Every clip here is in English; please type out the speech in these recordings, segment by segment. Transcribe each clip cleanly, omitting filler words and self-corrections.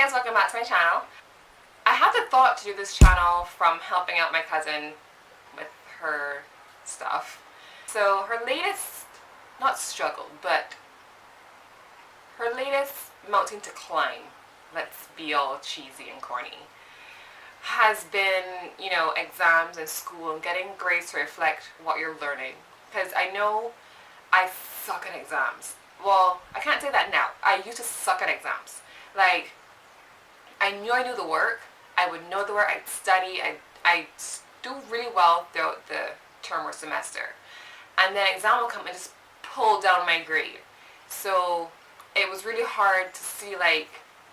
guys, welcome back to my channel. I had the thought to do this channel from helping out my cousin with her stuff. So her latest, not struggle, but her latest mountain to climb, let's be all cheesy and corny, has been, exams and school and getting grades to reflect what you're learning. Because I know I suck at exams. Well, I can't say that now. I used to suck at exams. Like, I knew the work. I would know the work. I'd study. I'd do really well throughout the term or semester. And then exam would come and just pull down my grade. So it was really hard to see that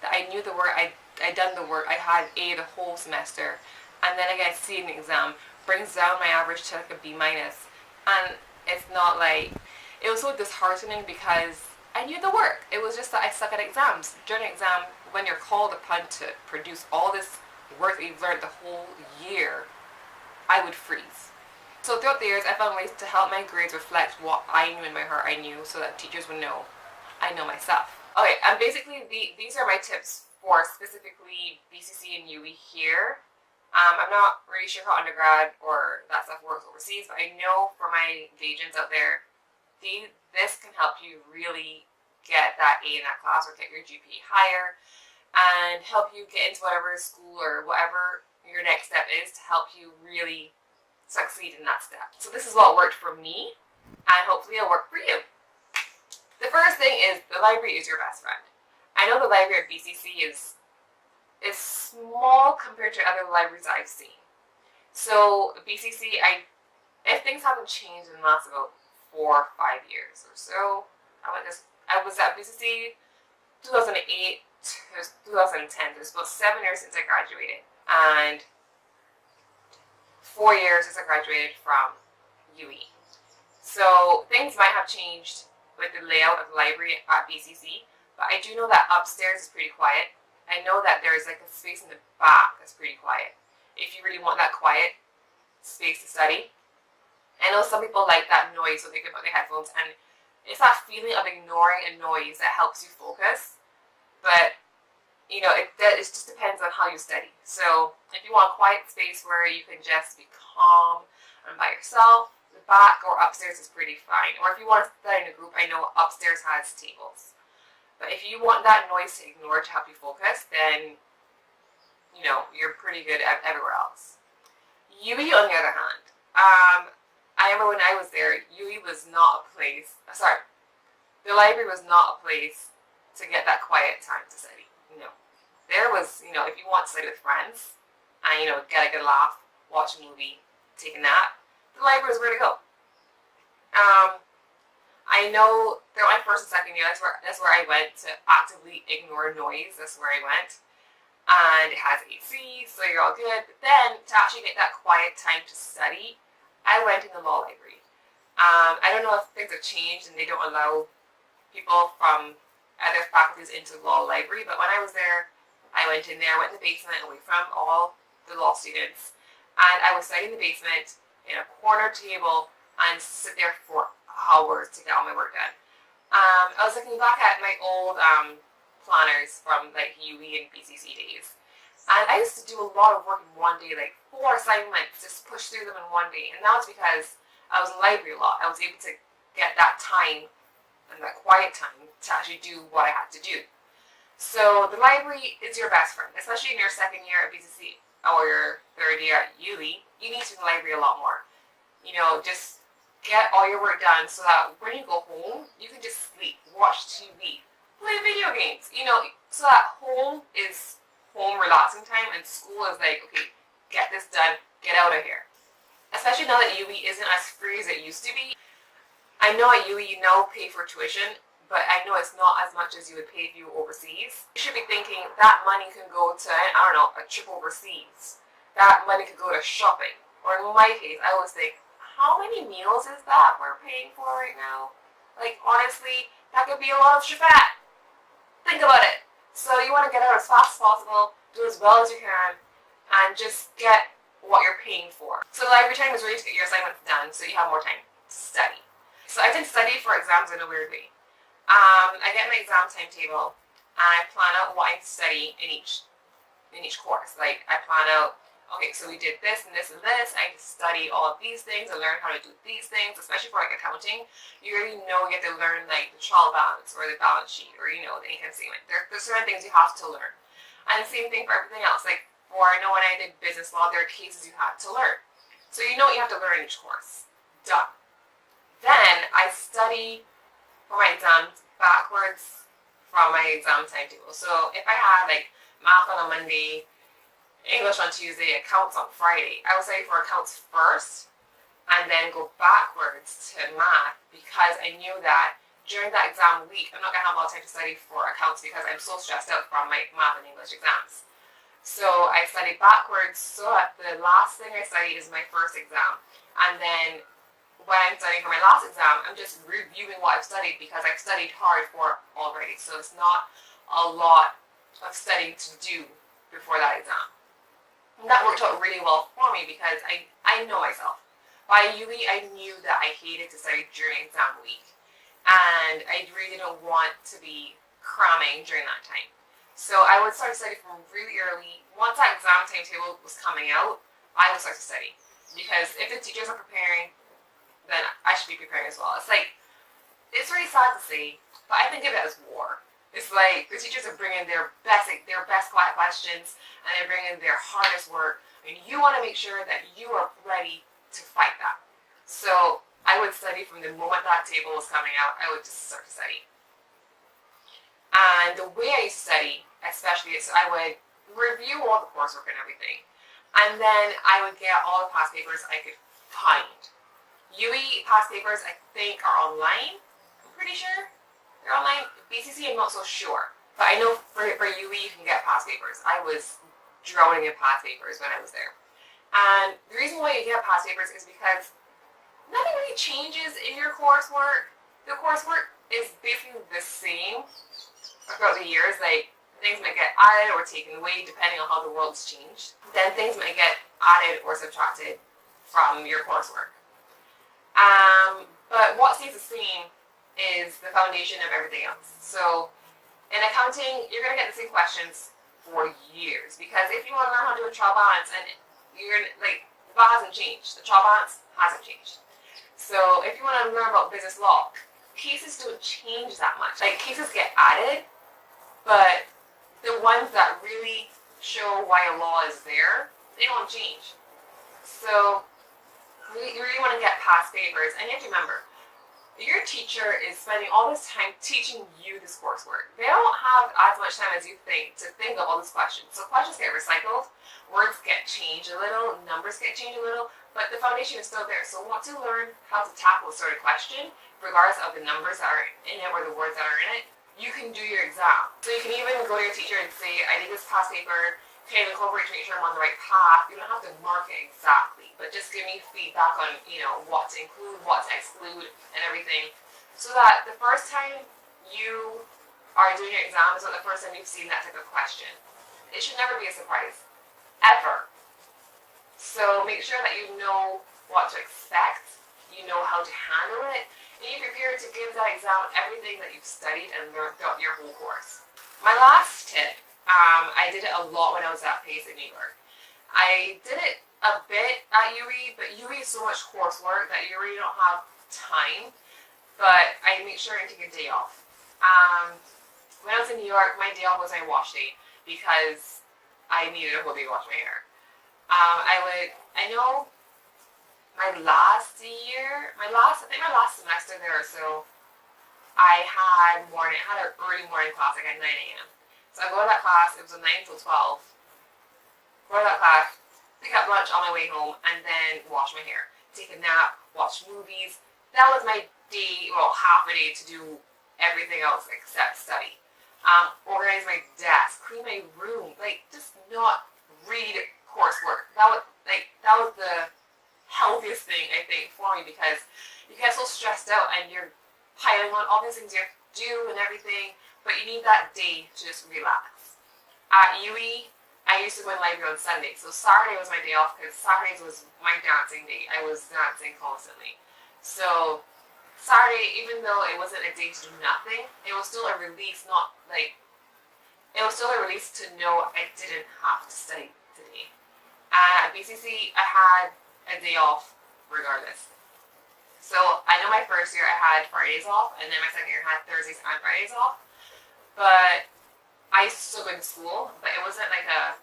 I knew the work. I'd done the work. I had A the whole semester. And then again, see an exam brings down my average to a B minus. And it's not it was so disheartening because I knew the work. It was just that I suck at exams. During an exam, when you're called upon to produce all this work that you've learned the whole year, I would freeze. So throughout the years, I found ways to help my grades reflect what I knew in my heart I knew so that teachers would know I know myself. Okay, and basically these are my tips for specifically BCC and UE here. I'm not really sure how undergrad or that stuff works overseas, but I know for my Gagans out there, this can help you really get that A in that class or get your GPA higher and help you get into whatever school or whatever your next step is to help you really succeed in that step. So this is what worked for me and hopefully it'll work for you. The first thing is the library is your best friend. I know the library at BCC is small compared to other libraries I've seen. So BCC, if things haven't changed in the last about 4 or 5 years or so, I was at BCC 2008 to 2010. So it's about 7 years since I graduated, and 4 years since I graduated from UE. So things might have changed with the layout of the library at BCC, but I do know that upstairs is pretty quiet. I know that there's a space in the back that's pretty quiet. If you really want that quiet space to study. I know some people like that noise, so they can put their headphones, and it's that feeling of ignoring a noise that helps you focus. But it just depends on how you study. So if you want a quiet space where you can just be calm and by yourself, the back or upstairs is pretty fine. Or if you want to study in a group, I know upstairs has tables. But if you want that noise to ignore to help you focus, then you're pretty good at everywhere else. UE, on the other hand, I remember when I was there, UE was not a place. The library was not a place to get that quiet time to study. There was, if you want to study with friends and get a good laugh, watch a movie, take a nap, the library is where to go. I know throughout my first and second year, that's where I went to actively ignore noise. That's where I went. And it has AC, so you're all good. But then, to actually get that quiet time to study, I went in the law library. I don't know if things have changed and they don't allow people from other faculties into the law library, but when I was there, I went in there, went in the basement away from all the law students, and I would study in the basement in a corner table and sit there for hours to get all my work done. I was looking back at my old planners from UE and BCC days. And I used to do a lot of work in one day, 4 assignments, just push through them in one day. And that was because I was in the library a lot. I was able to get that time and that quiet time to actually do what I had to do. So the library is your best friend, especially in your second year at BCC or your third year at UE. You need to be in the library a lot more. Just get all your work done so that when you go home, you can just sleep, watch TV, play video games, so that home is home relaxing time and school is okay, get this done, get out of here. Especially now that UE isn't as free as it used to be. I know at UE you now pay for tuition, but I know it's not as much as you would pay if you were overseas. You should be thinking that money can go to, a trip overseas. That money could go to shopping. Or in my case, I always think, how many meals is that we're paying for right now? Honestly, that could be a lot of shafat. Think about it. So you want to get out as fast as possible, do as well as you can, and just get what you're paying for. So the library time is really to get your assignments done so you have more time to study. So I didn't study for exams in a weird way. I get my exam timetable and I plan out what I study in each course. Like I plan out, okay, so we did this and this and this. I study all of these things and learn how to do these things, especially for like accounting. You already know you have to learn like the trial balance or the balance sheet or the income statement. There's certain things you have to learn. And the same thing for everything else. Like for I know when I did business law, there are cases you have to learn. So you know what you have to learn in each course. Done. Then I study for my exams backwards from my exam timetable. So if I had like math on a Monday, English on Tuesday, accounts on Friday, I would study for accounts first and then go backwards to math, because I knew that during that exam week, I'm not going to have a lot of time to study for accounts because I'm so stressed out from my math and English exams. So I studied backwards so that the last thing I study is my first exam. And then when I'm studying for my last exam, I'm just reviewing what I've studied because I've studied hard for it already. So it's not a lot of studying to do before that exam. And that worked out really well for me because I know myself. By UE, I knew that I hated to study during exam week. And I really didn't want to be cramming during that time. So I would start studying from really early. Once that exam timetable was coming out, I would start to study. Because if the teachers are preparing, then I should be preparing as well. It's really sad to say, but I think of it as war. It's like the teachers are bringing their best questions, and they're bringing their hardest work, and you want to make sure that you are ready to fight that. So I would study from the moment that table was coming out. I would just start to study. And the way I used to study, especially, is I would review all the coursework and everything, and then I would get all the past papers I could find. UE past papers, I think, are online. I'm pretty sure they're online. BCC, I'm not so sure. But I know for UE, you can get past papers. I was drowning in past papers when I was there. And the reason why you get past papers is because nothing really changes in your coursework. The coursework is basically the same throughout the years. Like, things might get added or taken away depending on how the world's changed. Then things might get added or subtracted from your coursework. But what stays the same is the foundation of everything else. So in accounting, you're going to get the same questions for years, because if you want to learn how to do a trial balance, and you're like, that hasn't changed. The trial balance hasn't changed. So if you want to learn about business law, cases don't change that much. Like, cases get added, but the ones that really show why a law is there, they don't change. So you really want to get past papers, and you have to remember, your teacher is spending all this time teaching you this coursework. They don't have as much time as you think to think of all these questions. So questions get recycled, words get changed a little, numbers get changed a little, but the foundation is still there. So once you learn how to tackle a certain question, regardless of the numbers that are in it or the words that are in it, you can do your exam. So you can even go to your teacher and say, I need this past paper, can you incorporate to make sure I'm on the right path? You don't have to mark it exactly, but just give me feedback on, what to include, what to exclude, and everything, so that the first time you are doing your exam is not the first time you've seen that type of question. It should never be a surprise, ever. So make sure that you know what to expect, you know how to handle it, and you're prepared to give that exam everything that you've studied and learned throughout your whole course. My last tip, I did it a lot when I was at PACE in New York. I did it a bit at UE, but UE is so much coursework that you really don't have time. But I make sure I take a day off. When I was in New York, my day off was my wash day because I needed a whole day to wash my hair. I know my last semester there or so, I had an early morning class, like at 9 a.m. So I go to that class, it was a 9 till 12. Go to that class, pick up lunch on my way home, and then wash my hair. Take a nap, watch movies. That was my day, half a day to do everything else except study. Organize my desk, clean my room, just not read coursework. That was the healthiest thing, I think, for me, because you get so stressed out and you're piling on all these things you have to do and everything, but you need that day to just relax. At UE, I used to go in the library on Sunday, so Saturday was my day off because Saturdays was my dancing day. I was dancing constantly. So Saturday, even though it wasn't a day to do nothing, it was still a release, not like it was still a release to know I didn't have to study today. At BCC, I had a day off regardless. So I know my first year I had Fridays off, and then my second year I had Thursdays and Fridays off. But I still go to school, but it wasn't like a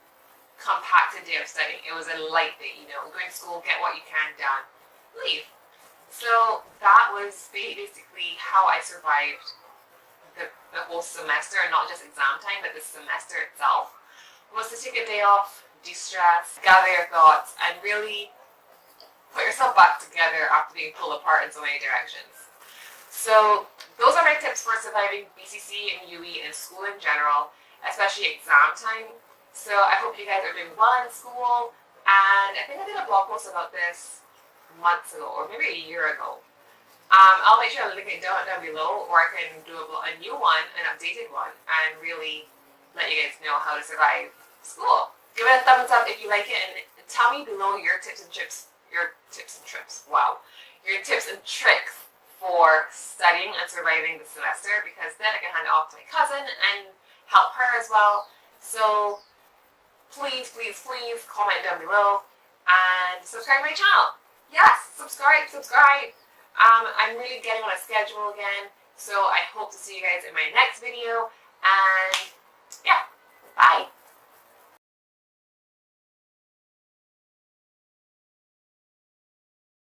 compacted day of studying. It was a light day, you know, go to school, get what you can done, leave. So that was basically how I survived the whole semester, and not just exam time, but the semester itself, was to take a day off, de-stress, gather your thoughts, and really put yourself back together after being pulled apart in so many directions. So those are my tips for surviving BCC and UE and school in general, especially exam time. So I hope you guys are doing well in school, and I think I did a blog post about this months ago, or maybe a year ago. I'll make sure I link it down below, or I can do a new one, an updated one, and really let you guys know how to survive school. Give it a thumbs up if you like it, and tell me below your tips and tricks for studying and surviving the semester, because then I can hand it off to my cousin and help her as well. So please comment down below and subscribe to my channel. Yes, subscribe. I'm really getting on a schedule again, so I hope to see you guys in my next video, and yeah, bye.